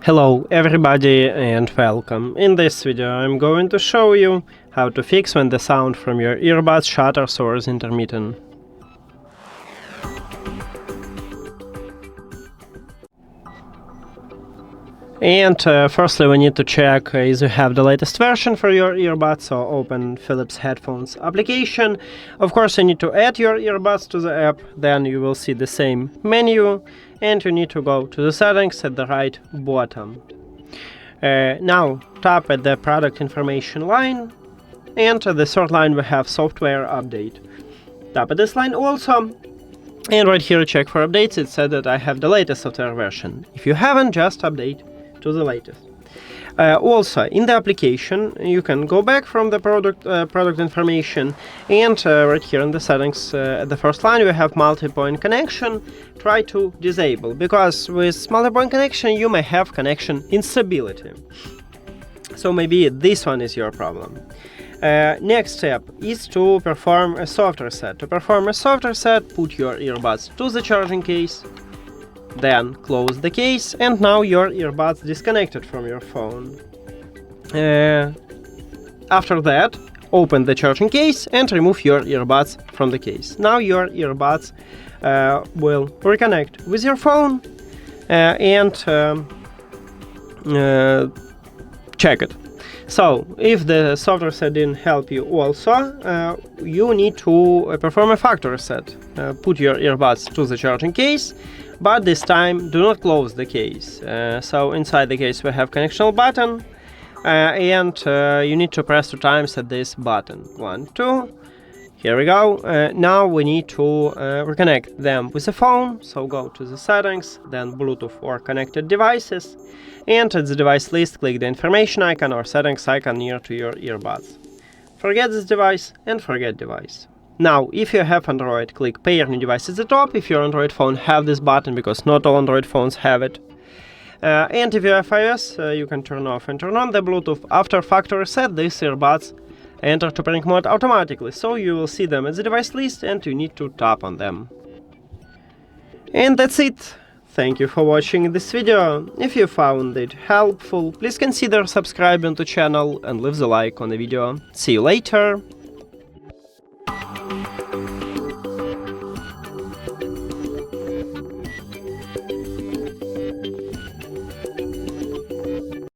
Hello everybody and welcome. In this video I'm going to show you how to fix when the sound from your earbuds shutters or is intermittent. And firstly we need to check if you have the latest version for your earbuds, so open Philips headphones application. Of course you need to add your earbuds to the app, then you will see the same menu and you need to go to the settings at the right bottom. Now tap at the product information line, and at the third line we have software update. Tap at this line also, and right here check for updates. It said that I have the latest software version. If you haven't, just update to the latest. Also in the application you can go back from the product information, and right here in the settings at the first line we have multipoint connection. Try to disable, because with multipoint connection you may have connection instability, so maybe this one is your problem. Next step is to perform a soft reset. To perform a soft reset, put your earbuds to the charging case, then close the case, and now your earbuds disconnected from your phone. After that, open the charging case and remove your earbuds from the case. Now your earbuds will reconnect with your phone, and check it. So, if the software reset didn't help you also, you need to perform a factory reset. Put your earbuds to the charging case, but this time do not close the case. So inside the case we have connection button, and you need to press 2 times at this button. 1, 2. Here we go. Now we need to reconnect them with the phone, so go to the settings, then Bluetooth or connected devices, and at the device list click the information icon or settings icon near to your earbuds. Forget this device and forget device. Now, if you have Android, click pair new device at the top. If your Android phone have this button, because not all Android phones have it. And if you have iOS, you can turn off and turn on the Bluetooth. After factory reset, these earbuds enter to pairing mode automatically, so you will see them as the device list and you need to tap on them. And that's it. Thank you for watching this video. If you found it helpful, please consider subscribing to the channel and leave the like on the video. See you later!